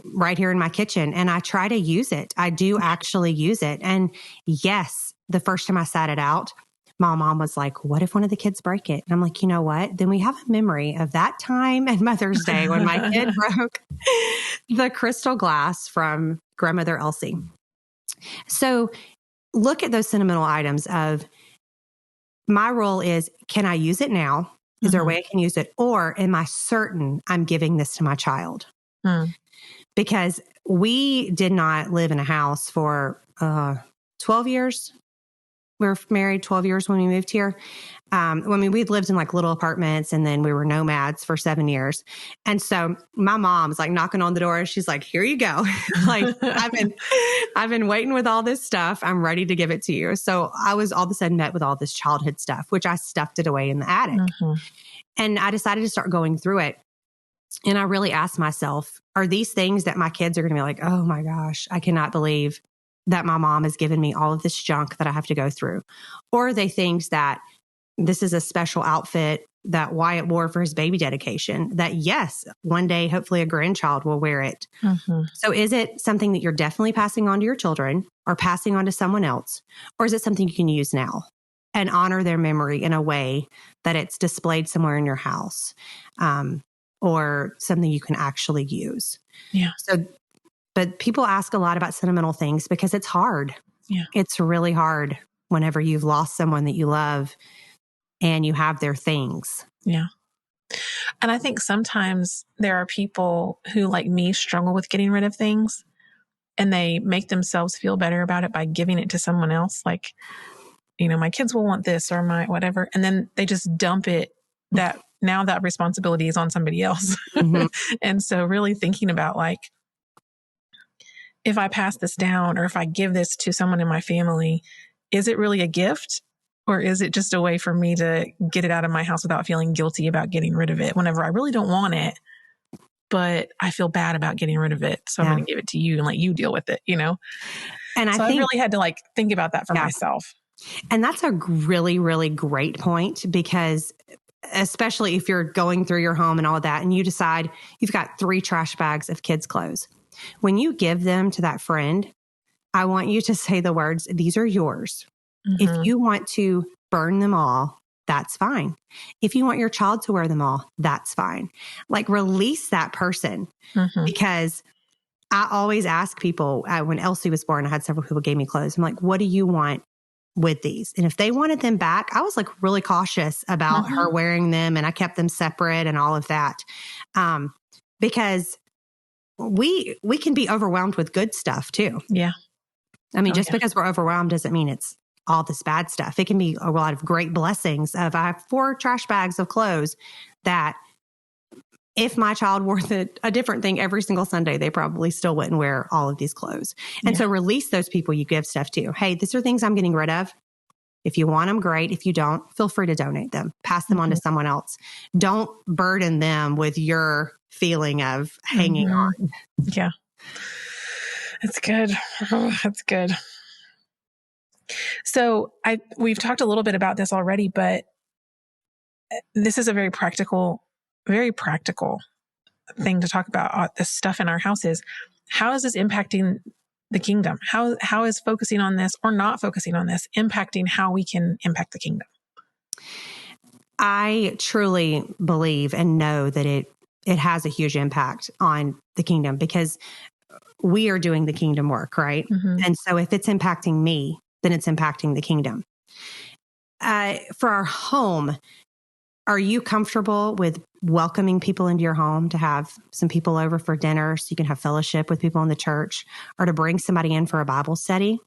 right here in my kitchen, and I try to use it. I do actually use it. And yes, the first time I sat it out, my mom was like, what if one of the kids break it? And I'm like, you know what? Then we have a memory of that time at Mother's Day when my kid broke the crystal glass from Grandmother Elsie. So look at those sentimental items of, my role is, can I use it now? Is there a way I can use it? Or am I certain I'm giving this to my child? Because we did not live in a house for 12 years. We were married 12 years when we moved here. We'd lived in like little apartments, and then we were nomads for 7 years. And so my mom's like knocking on the door. She's like, here you go. Like, I've been waiting with all this stuff. I'm ready to give it to you. So I was all of a sudden met with all this childhood stuff, which I stuffed it away in the attic. And I decided to start going through it. And I really asked myself, are these things that my kids are going to be like, oh my gosh, I cannot believe that my mom has given me all of this junk that I have to go through? Or are they things that this is a special outfit that Wyatt wore for his baby dedication that, yes, one day, hopefully a grandchild will wear it. So is it something that you're definitely passing on to your children or passing on to someone else? Or is it something you can use now and honor their memory in a way that it's displayed somewhere in your house, or something you can actually use? Yeah. So, but people ask a lot about sentimental things because it's hard. Yeah. It's really hard whenever you've lost someone that you love and you have their things. Yeah. And I think sometimes there are people who, like me, struggle with getting rid of things, and they make themselves feel better about it by giving it to someone else. Like, my kids will want this or my whatever. And then they just dump it, that now that responsibility is on somebody else. And so really thinking about, like, if I pass this down or if I give this to someone in my family, is it really a gift? Or is it just a way for me to get it out of my house without feeling guilty about getting rid of it whenever I really don't want it, but I feel bad about getting rid of it? So I'm going to give it to you and let you deal with it, And so I really had to think about that for myself. And that's a really, really great point, because especially if you're going through your home and all that, and you decide you've got 3 trash bags of kids' clothes. When you give them to that friend, I want you to say the words, these are yours. If you want to burn them all, that's fine. If you want your child to wear them all, that's fine. Release that person, because I always ask people, when Elsie was born, I had several people gave me clothes. I'm like, what do you want with these? And if they wanted them back, I was really cautious about her wearing them, and I kept them separate and all of that. Because we can be overwhelmed with good stuff too. Yeah. I mean, because we're overwhelmed doesn't mean it's all this bad stuff. It can be a lot of great blessings of, I have 4 trash bags of clothes that if my child wore a different thing every single Sunday, they probably still wouldn't wear all of these clothes. And so release those people you give stuff to. Hey, these are things I'm getting rid of. If you want them, great. If you don't, feel free to donate them. Pass them on to someone else. Don't burden them with your feeling of hanging on. Yeah. That's good. Oh, that's good. So we've talked a little bit about this already, but this is a very practical thing to talk about. This stuff in our houses. How is this impacting the kingdom? How is focusing on this or not focusing on this impacting how we can impact the kingdom? I truly believe and know that it has a huge impact on the kingdom, because we are doing the kingdom work, right? And so if it's impacting me, then it's impacting the kingdom. For our home, are you comfortable with welcoming people into your home, to have some people over for dinner so you can have fellowship with people in the church, or to bring somebody in for a Bible study?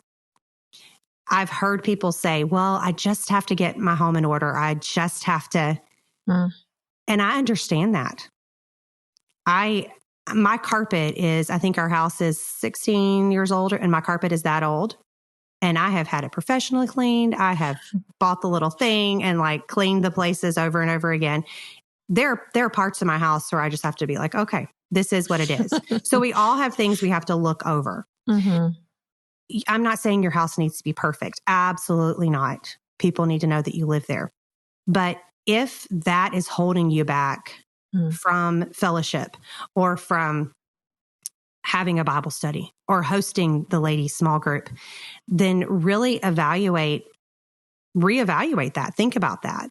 I've heard people say, well, I just have to get my home in order. I just have to. And I understand that. My carpet is, I think our house is 16 years older, and my carpet is that old. And I have had it professionally cleaned. I have bought the little thing and cleaned the places over and over again. There are parts of my house where I just have to be like, okay, this is what it is. So we all have things we have to look over. I'm not saying your house needs to be perfect. Absolutely not. People need to know that you live there. But if that is holding you back from fellowship, or from having a Bible study, or hosting the ladies' small group, then really reevaluate that. Think about that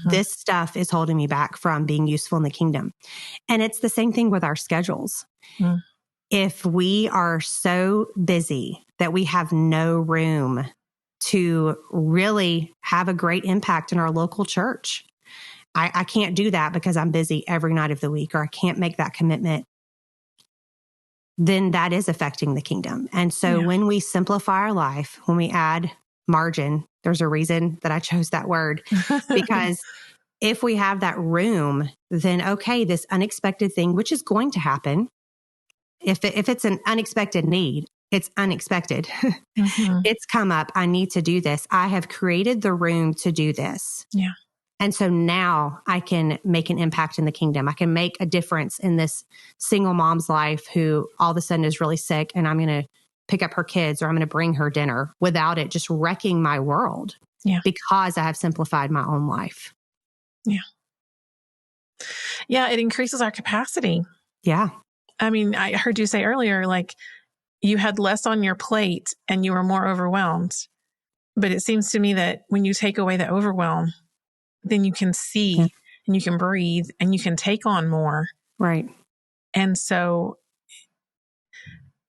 this stuff is holding me back from being useful in the kingdom. And it's the same thing with our schedules. If we are so busy that we have no room to really have a great impact in our local church, I can't do that because I'm busy every night of the week, or I can't make that commitment, then that is affecting the kingdom. And so when we simplify our life, when we add margin. There's a reason that I chose that word, because if we have that room, then okay, this unexpected thing, which is going to happen, if it's an unexpected need, it's unexpected. It's come up. I need to do this. I have created the room to do this. Yeah. And so now I can make an impact in the kingdom. I can make a difference in this single mom's life who all of a sudden is really sick, and I'm going to pick up her kids, or I'm going to bring her dinner without it just wrecking my world. Yeah. Because I have simplified my own life. Yeah. Yeah. It increases our capacity. Yeah. I mean, I heard you say earlier, like you had less on your plate and you were more overwhelmed. But it seems to me that when you take away the overwhelm, then you can see and you can breathe and you can take on more. Right. And so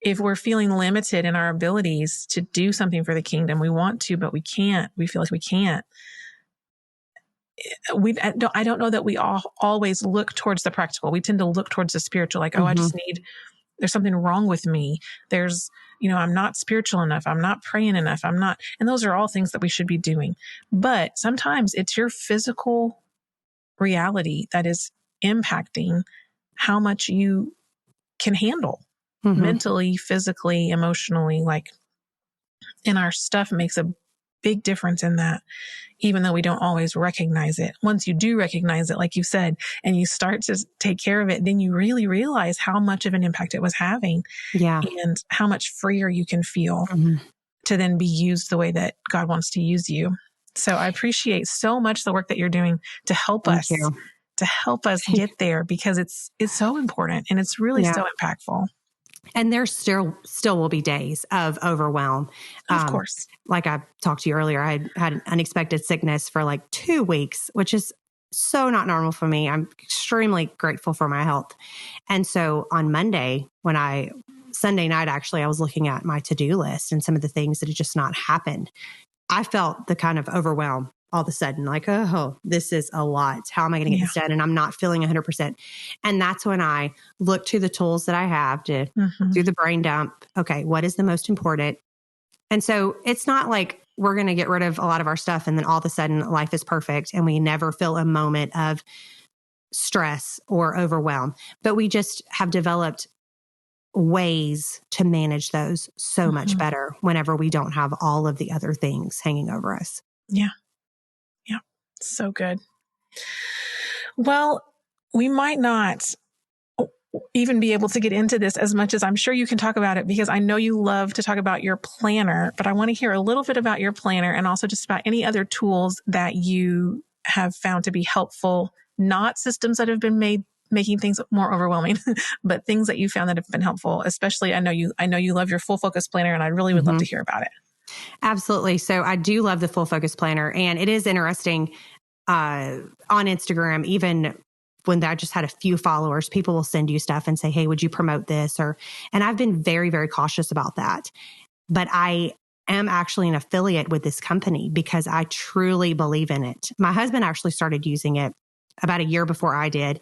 if we're feeling limited in our abilities to do something for the kingdom, we want to, but we can't. We feel like we can't. I don't know that we always look towards the practical. We tend to look towards the spiritual, like, I just need, there's something wrong with me. There's, I'm not spiritual enough. I'm not praying enough. I'm not, and those are all things that we should be doing. But sometimes it's your physical reality that is impacting how much you can handle mentally, physically, emotionally, like, and our stuff makes a big difference in that, even though we don't always recognize it. Once you do recognize it, like you said, and you start to take care of it, then you really realize how much of an impact it was having. Yeah. And how much freer you can feel to then be used the way that God wants to use you. So I appreciate so much the work that you're doing to help us get there, because it's so important and it's really so impactful. And there still will be days of overwhelm. Of course. Like I talked to you earlier, I had an unexpected sickness for like 2 weeks, which is so not normal for me. I'm extremely grateful for my health. And so on Sunday night, actually, I was looking at my to-do list and some of the things that had just not happened. I felt the kind of overwhelm all of a sudden, like, oh, this is a lot. How am I going to get this done? And I'm not feeling 100%. And that's when I look to the tools that I have to do the brain dump. Okay, what is the most important? And so it's not like we're going to get rid of a lot of our stuff and then all of a sudden life is perfect and we never feel a moment of stress or overwhelm. But we just have developed ways to manage those so much better whenever we don't have all of the other things hanging over us. Yeah. Yeah. So good. Well, we might not even be able to get into this as much as I'm sure you can talk about it, because I know you love to talk about your planner, but I want to hear a little bit about your planner and also just about any other tools that you have found to be helpful, not systems that have been making things more overwhelming, but things that you found that have been helpful. Especially, I know you love your full focus planner, and I really would love to hear about it. Absolutely. So I do love the full focus planner, and it is interesting on Instagram, even when I just had a few followers, people will send you stuff and say, hey, would you promote this? And I've been very, very cautious about that. But I am actually an affiliate with this company because I truly believe in it. My husband actually started using it about a year before I did.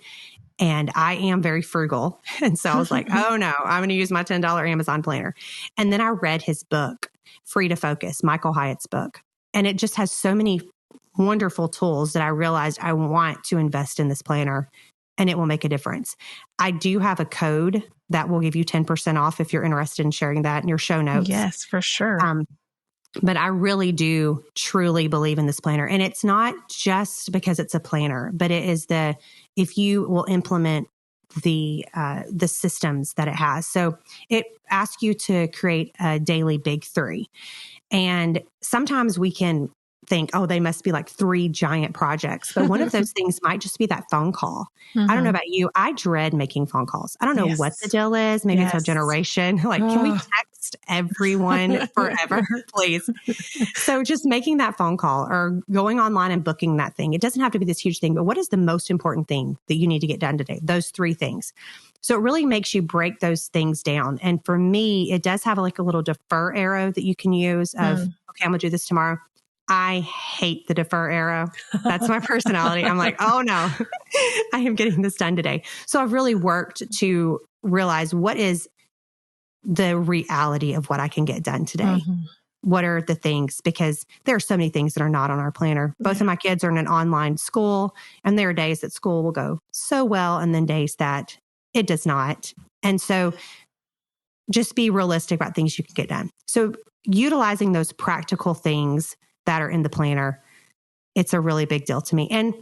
And I am very frugal. And so I was like, oh no, I'm going to use my $10 Amazon planner. And then I read his book, Free to Focus, Michael Hyatt's book. And it just has so many wonderful tools that I realized I want to invest in this planner and it will make a difference. I do have a code that will give you 10% off if you're interested in sharing that in your show notes. Yes, for sure. But I really do truly believe in this planner. And it's not just because it's a planner, but it is if you will implement the systems that it has. So it asks you to create a daily big 3. And sometimes we can think, oh, they must be like 3 giant projects. But one of those things might just be that phone call. I don't know about you. I dread making phone calls. I don't know what the deal is. Maybe it's our generation. Like, can we text everyone forever, please? So just making that phone call or going online and booking that thing. It doesn't have to be this huge thing, but what is the most important thing that you need to get done today? Those 3 things. So it really makes you break those things down. And for me, it does have like a little defer arrow that you can use of, okay, I'm going to do this tomorrow. I hate the defer arrow. That's my personality. I'm like, oh no, I am getting this done today. So I've really worked to realize what is the reality of what I can get done today. what are the things, because there are so many things that are not on our planner. Both of my kids are in an online school, and there are days that school will go so well and then days that it does not. And so just be realistic about things you can get done. So utilizing those practical things that are in the planner, it's a really big deal to me. And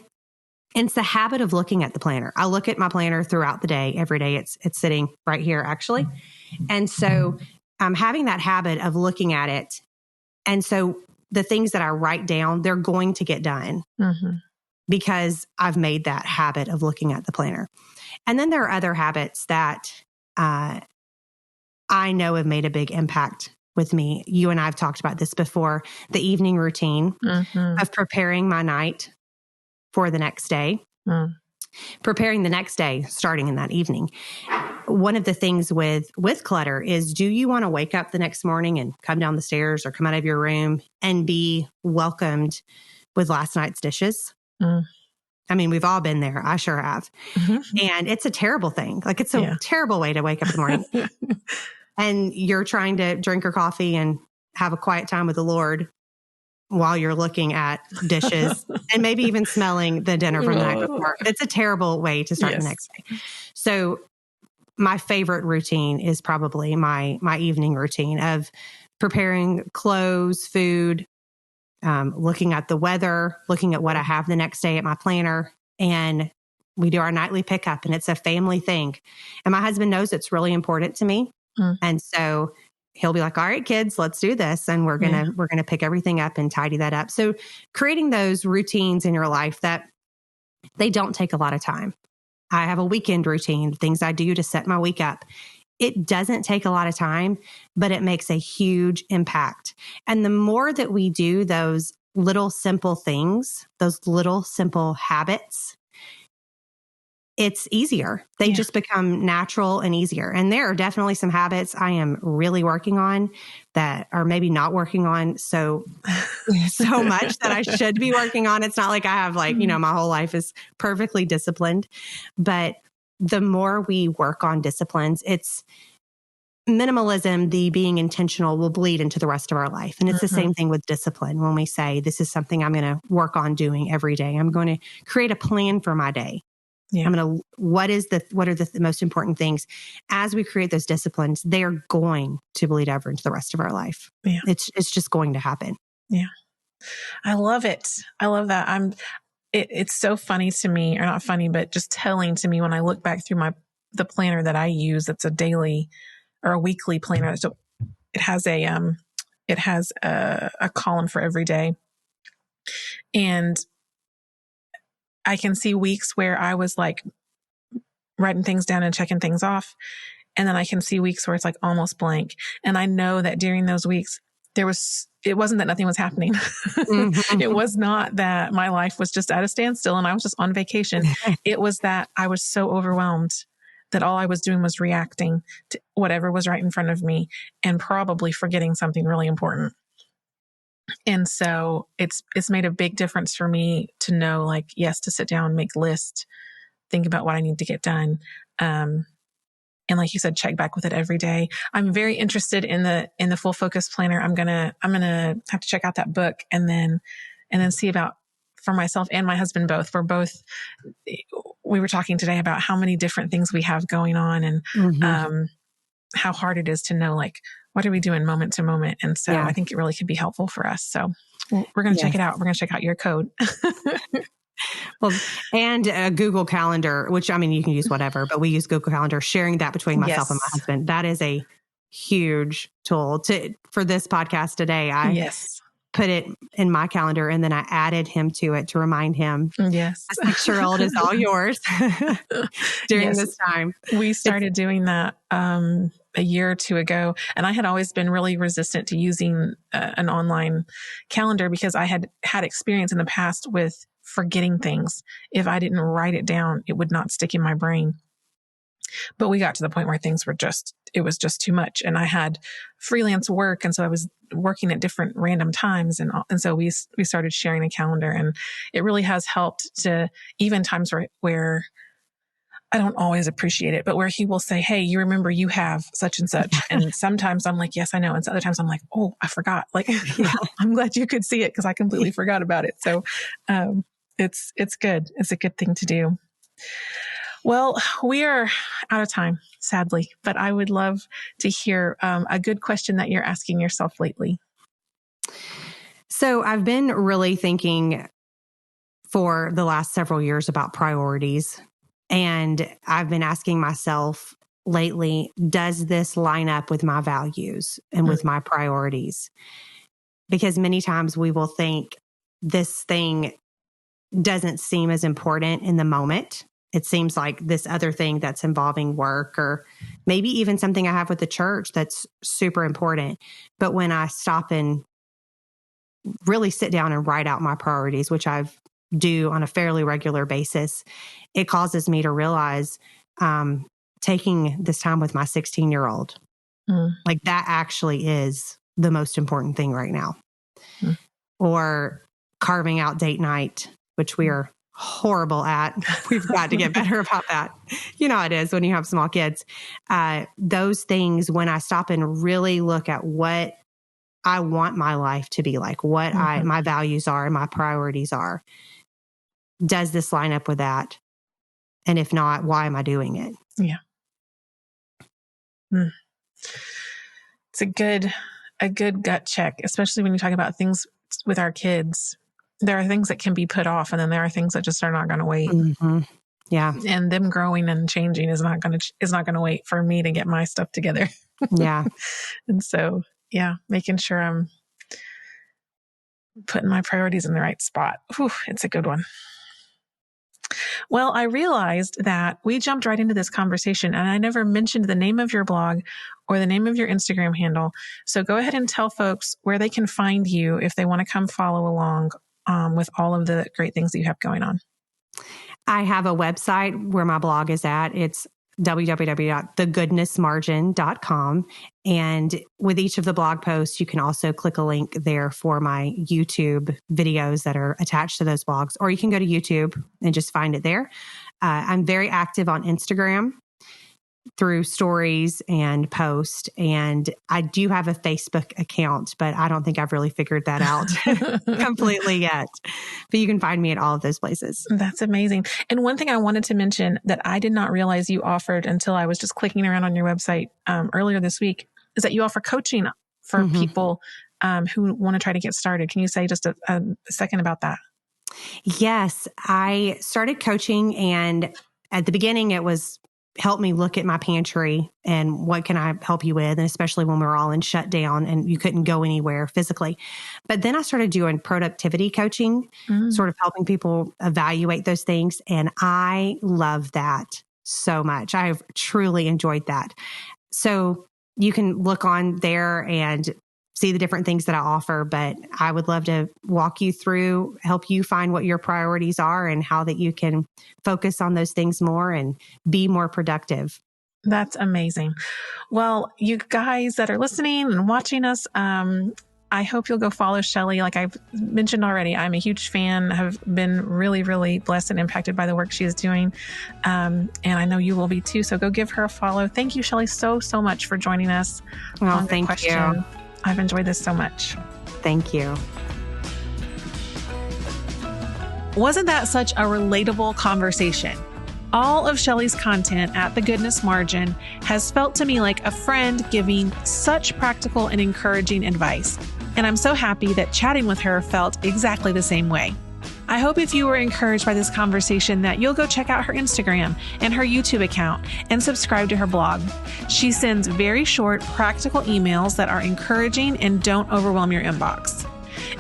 it's the habit of looking at the planner. I look at my planner throughout the day. Every day it's sitting right here, actually. And so having that habit of looking at it. And so the things that I write down, they're going to get done because I've made that habit of looking at the planner. And then there are other habits that I know have made a big impact with me. You and I have talked about this before, the evening routine of preparing my night for the next day, preparing the next day, starting in that evening. One of the things with clutter is, do you want to wake up the next morning and come down the stairs or come out of your room and be welcomed with last night's dishes? I mean, we've all been there. I sure have. And it's a terrible thing. Like, it's a terrible way to wake up in the morning. And you're trying to drink your coffee and have a quiet time with the Lord while you're looking at dishes and maybe even smelling the dinner from the night before. It's a terrible way to start the next day. So my favorite routine is probably my evening routine of preparing clothes, food, looking at the weather, looking at what I have the next day at my planner. And we do our nightly pickup, and it's a family thing. And my husband knows it's really important to me. And so he'll be like, all right, kids, let's do this. And we're going to pick everything up and tidy that up. So creating those routines in your life that they don't take a lot of time. I have a weekend routine, things I do to set my week up. It doesn't take a lot of time, but it makes a huge impact. And the more that we do those little simple things, those little simple habits, it's easier. They just become natural and easier. And there are definitely some habits I am really working on that are maybe not working on so much that I should be working on. It's not like I have my whole life is perfectly disciplined, but the more we work on disciplines, it's minimalism, the being intentional will bleed into the rest of our life. And it's the same thing with discipline. When we say, this is something I'm going to work on doing every day, I'm going to create a plan for my day. What are the most important things? As we create those disciplines, they are going to bleed over into the rest of our life. Yeah. It's just going to happen. Yeah. I love it. I love that. It's so funny to me, or not funny, but just telling to me when I look back through the planner that I use. It's a daily or a weekly planner. So it has a column for every day. And I can see weeks where I was like writing things down and checking things off. And then I can see weeks where it's like almost blank. And I know that during those weeks, it wasn't that nothing was happening. It was not that my life was just at a standstill and I was just on vacation. It was that I was so overwhelmed that all I was doing was reacting to whatever was right in front of me and probably forgetting something really important. And so it's made a big difference for me to know, like, yes, to sit down, make lists, think about what I need to get done. And like you said, check back with it every day. I'm very interested in the full focus planner. I'm going to have to check out that book and then see about, for myself and my husband both. We were talking today about how many different things we have going on and how hard it is to know, like, what are we doing moment to moment? And so I think it really could be helpful for us. So we're going to check it out. We're going to check out your code. Well, and a Google Calendar, which, I mean, you can use whatever, but we use Google Calendar, sharing that between myself and my husband. That is a huge tool for this podcast today. I put it in my calendar and then I added him to it to remind him. Yes. The 6-year-old is all yours during this time. We started doing that a year or two ago. And I had always been really resistant to using an online calendar because I had experience in the past with forgetting things. If I didn't write it down, it would not stick in my brain. But we got to the point where things were it was just too much. And I had freelance work. And so I was working at different random times. And so we started sharing a calendar, and it really has helped to even times where I don't always appreciate it, but where he will say, hey, you remember you have such and such. And sometimes I'm like, yes, I know. And other times I'm like, oh, I forgot. Like, I'm glad you could see it because I completely forgot about it. So, it's good. It's a good thing to do. Well, we are out of time, sadly, but I would love to hear a good question that you're asking yourself lately. So I've been really thinking for the last several years about priorities. And I've been asking myself lately, does this line up with my values and with my priorities? Because many times we will think this thing doesn't seem as important in the moment. It seems like this other thing that's involving work or maybe even something I have with the church that's super important. But when I stop and really sit down and write out my priorities, which I do on a fairly regular basis, it causes me to realize taking this time with my 16-year-old, like that actually is the most important thing right now. Or carving out date night, which we are horrible at. We've got to get better about that. You know how it is when you have small kids. Those things, when I stop and really look at what I want my life to be like, what my values are and my priorities are, does this line up with that? And if not, why am I doing it? Yeah. It's a good gut check, especially when you talk about things with our kids. There are things that can be put off, and then there are things that just are not going to wait. Yeah. And them growing and changing is not going to wait for me to get my stuff together. Yeah. And so, yeah, making sure I'm putting my priorities in the right spot. Whew, it's a good one. Well, I realized that we jumped right into this conversation and I never mentioned the name of your blog or the name of your Instagram handle. So go ahead and tell folks where they can find you if they want to come follow along with all of the great things that you have going on. I have a website where my blog is at. It's www.thegoodnessmargin.com. And with each of the blog posts, you can also click a link there for my YouTube videos that are attached to those blogs, or you can go to YouTube and just find it there. I'm very active on Instagram through stories and post. And I do have a Facebook account, but I don't think I've really figured that out completely yet. But you can find me at all of those places. That's amazing. And one thing I wanted to mention that I did not realize you offered until I was just clicking around on your website earlier this week is that you offer coaching for people who want to try to get started. Can you say just a second about that? Yes, I started coaching, and at the beginning it was help me look at my pantry and what can I help you with, and especially when we were all in shutdown and you couldn't go anywhere physically. But then I started doing productivity coaching, sort of helping people evaluate those things. And I love that so much. I've truly enjoyed that. So you can look on there and see the different things that I offer, but I would love to walk you through, help you find what your priorities are and how that you can focus on those things more and be more productive. That's amazing. Well, you guys that are listening and watching us, I hope you'll go follow Shelley. Like I've mentioned already, I'm a huge fan. Have been really, really blessed and impacted by the work she is doing. And I know you will be too. So go give her a follow. Thank you, Shelley, so much for joining us. Well, thank you. I've enjoyed this so much. Thank you. Wasn't that such a relatable conversation? All of Shelley's content at The Goodness Margin has felt to me like a friend giving such practical and encouraging advice. And I'm so happy that chatting with her felt exactly the same way. I hope if you were encouraged by this conversation that you'll go check out her Instagram and her YouTube account and subscribe to her blog. She sends very short, practical emails that are encouraging and don't overwhelm your inbox.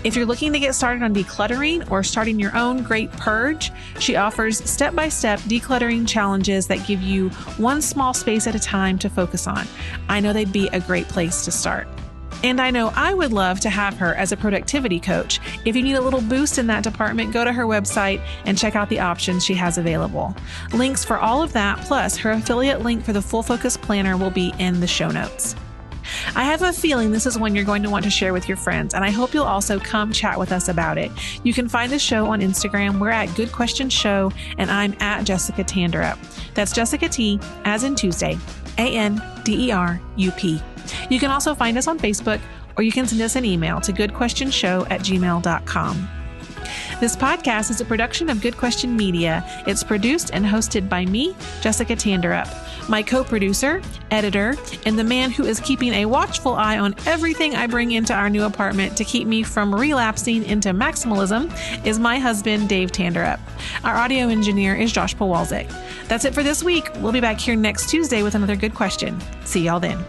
If you're looking to get started on decluttering or starting your own great purge, she offers step-by-step decluttering challenges that give you one small space at a time to focus on. I know they'd be a great place to start. And I know I would love to have her as a productivity coach. If you need a little boost in that department, go to her website and check out the options she has available. Links for all of that, plus her affiliate link for the Full Focus Planner, will be in the show notes. I have a feeling this is one you're going to want to share with your friends, and I hope you'll also come chat with us about it. You can find the show on Instagram. We're at Good Question Show, and I'm at Jessica Tanderup. That's Jessica T, as in Tuesday, ANDERUP. You can also find us on Facebook, or you can send us an email to goodquestionshow@gmail.com. This podcast is a production of Good Question Media. It's produced and hosted by me, Jessica Tanderup. My co-producer, editor, and the man who is keeping a watchful eye on everything I bring into our new apartment to keep me from relapsing into maximalism is my husband, Dave Tanderup. Our audio engineer is Josh Powalczyk. That's it for this week. We'll be back here next Tuesday with another good question. See y'all then.